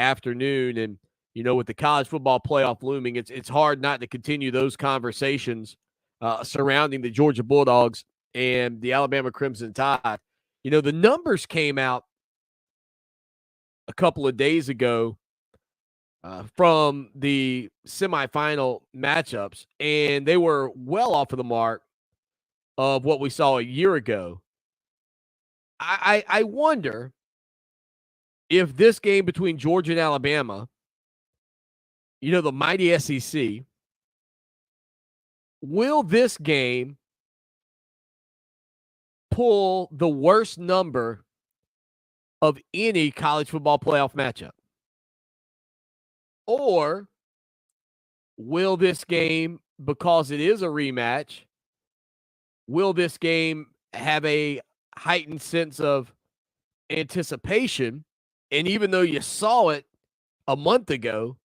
afternoon. And, with the college football playoff looming, it's hard not to continue those conversations surrounding the Georgia Bulldogs and the Alabama Crimson Tide. The numbers came out a couple of days ago from the semifinal matchups, and they were well off of the mark of what we saw a year ago. I wonder if this game between Georgia and Alabama, the mighty SEC, will this game pull the worst number of any college football playoff matchup? Or will this game, because it is a rematch, will this game have a heightened sense of anticipation? And even though you saw it a month ago,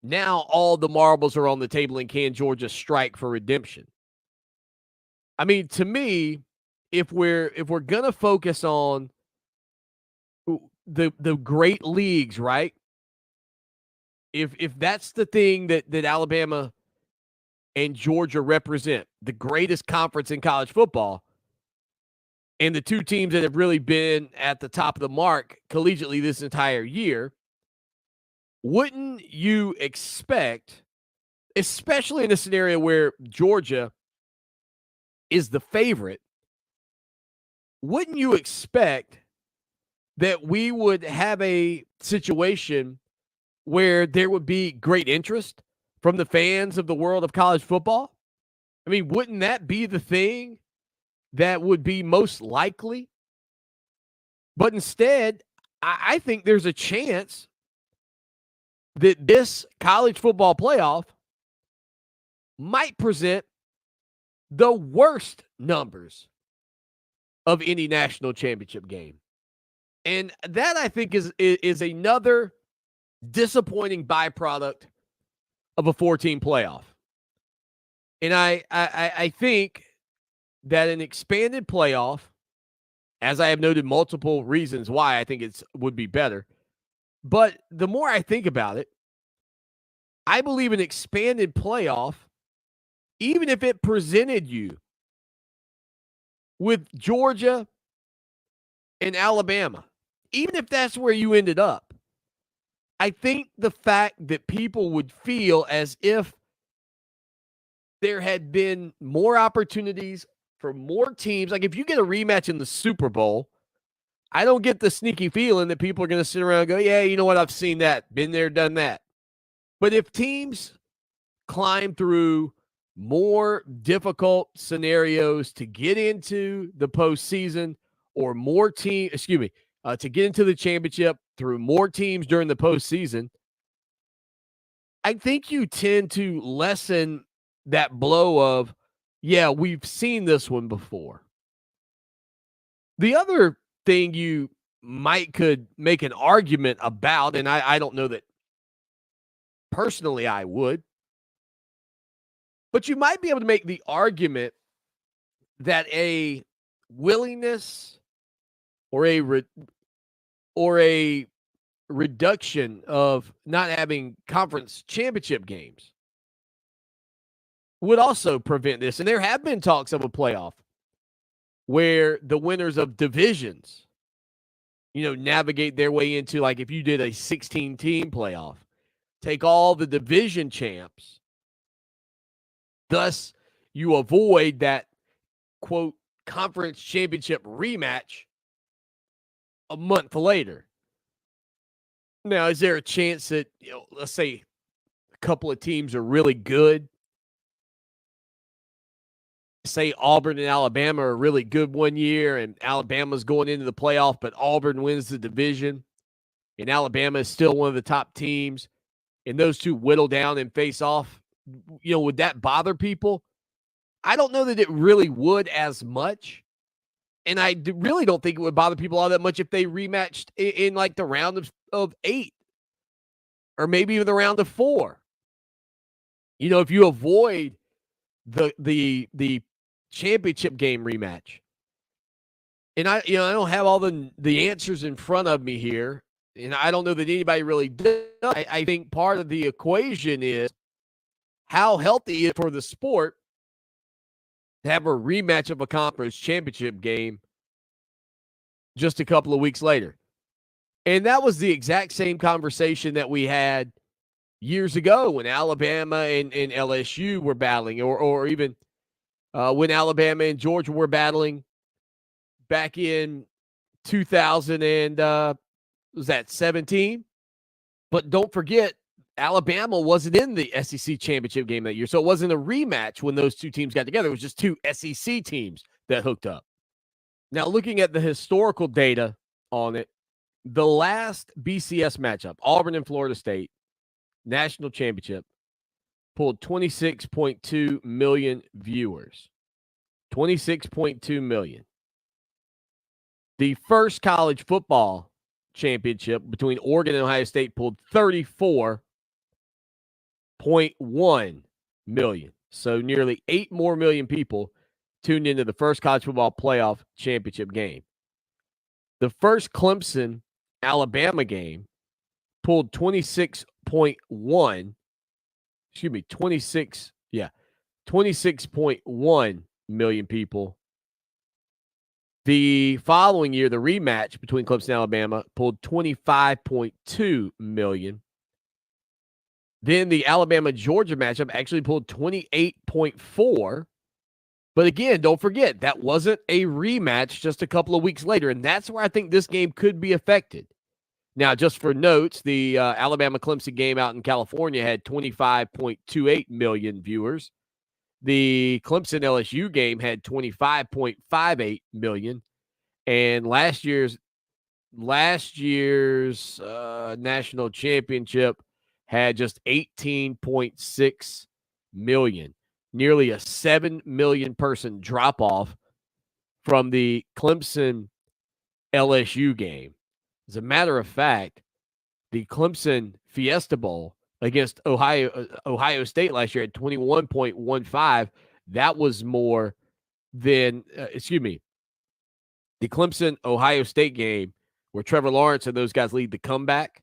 now all the marbles are on the table, and can Georgia strike for redemption? I mean, to me, if we're gonna focus on the great leagues, right? If that's the thing that Alabama and Georgia represent, the greatest conference in college football, and the two teams that have really been at the top of the mark collegiately this entire year, wouldn't you expect, especially in a scenario where Georgia is the favorite, wouldn't you expect that we would have a situation where there would be great interest from the fans of the world of college football? I mean, wouldn't that be the thing that would be most likely? But instead, I think there's a chance that this college football playoff might present the worst numbers of any national championship game. And that, I think, is another disappointing byproduct of a 4-team playoff. And I think that an expanded playoff, as I have noted multiple reasons why I think it would be better, but the more I think about it, I believe an expanded playoff, even if it presented you with Georgia and Alabama, even if that's where you ended up, I think the fact that people would feel as if there had been more opportunities for more teams. Like if you get a rematch in the Super Bowl, I don't get the sneaky feeling that people are going to sit around and go, yeah, you know what? I've seen that, been there, done that. But if teams climb through more difficult scenarios to get into the postseason, or to get into the championship through more teams during the postseason, I think you tend to lessen that blow of, yeah, we've seen this one before. The other thing you could make an argument about, and I don't know that personally I would, but you might be able to make the argument that a willingness or a reduction of not having conference championship games would also prevent this. And there have been talks of a playoff where the winners of divisions, navigate their way into, like if you did a 16-team playoff, take all the division champs. Thus, you avoid that, quote, conference championship rematch a month later. Now, is there a chance that, let's say a couple of teams are really good? Say Auburn and Alabama are really good one year, and Alabama's going into the playoff, but Auburn wins the division, and Alabama is still one of the top teams, and those two whittle down and face off. Would that bother people? I don't know that it really would as much. And I really don't think it would bother people all that much if they rematched in like the round of 8, or maybe even the round of 4. If you avoid the championship game rematch. And I don't have all the answers in front of me here. And I don't know that anybody really does. I think part of the equation is how healthy is for the sport to have a rematch of a conference championship game just a couple of weeks later. And that was the exact same conversation that we had years ago when Alabama and LSU were battling, or even when Alabama and Georgia were battling back in 2000 and was that 17? But don't forget, Alabama wasn't in the SEC championship game that year, so it wasn't a rematch when those two teams got together. It was just two SEC teams that hooked up. Now, looking at the historical data on it, the last BCS matchup, Auburn and Florida State, national championship, pulled 26.2 million viewers. 26.2 million. The first college football championship between Oregon and Ohio State pulled 34.1 million. So nearly 8 more million people tuned into the first college football playoff championship game. The first Clemson Alabama game pulled 26.1 million people. The following year, the rematch between Clemson and Alabama pulled 25.2 million. Then the Alabama-Georgia matchup actually pulled 28.4. But again, don't forget, that wasn't a rematch just a couple of weeks later, and that's where I think this game could be affected. Now, just for notes, the Alabama-Clemson game out in California had 25.28 million viewers. The Clemson-LSU game had 25.58 million. And last year's national championship had just 18.6 million. Nearly a 7 million person drop-off from the Clemson-LSU game. As a matter of fact, the Clemson Fiesta Bowl against Ohio State last year at 21.15. That was more than, the Clemson-Ohio State game where Trevor Lawrence and those guys lead the comeback.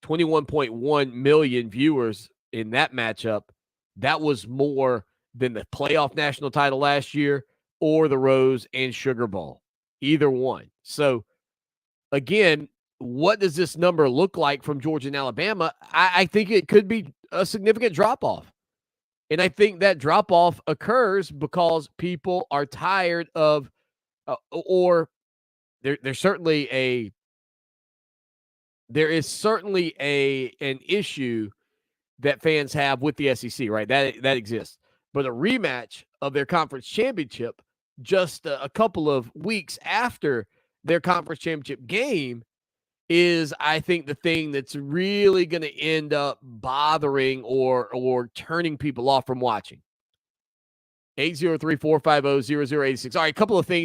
21.1 million viewers in that matchup. That was more than the playoff national title last year or the Rose and Sugar Bowl. Either one. So, again, what does this number look like from Georgia and Alabama? I think it could be a significant drop-off. And I think that drop-off occurs because people are tired of or there is certainly an issue that fans have with the SEC, right? That exists. But a rematch of their conference championship just a couple of weeks after their conference championship game is, I think, the thing that's really going to end up bothering or turning people off from watching. 803-450-0086. All right, a couple of things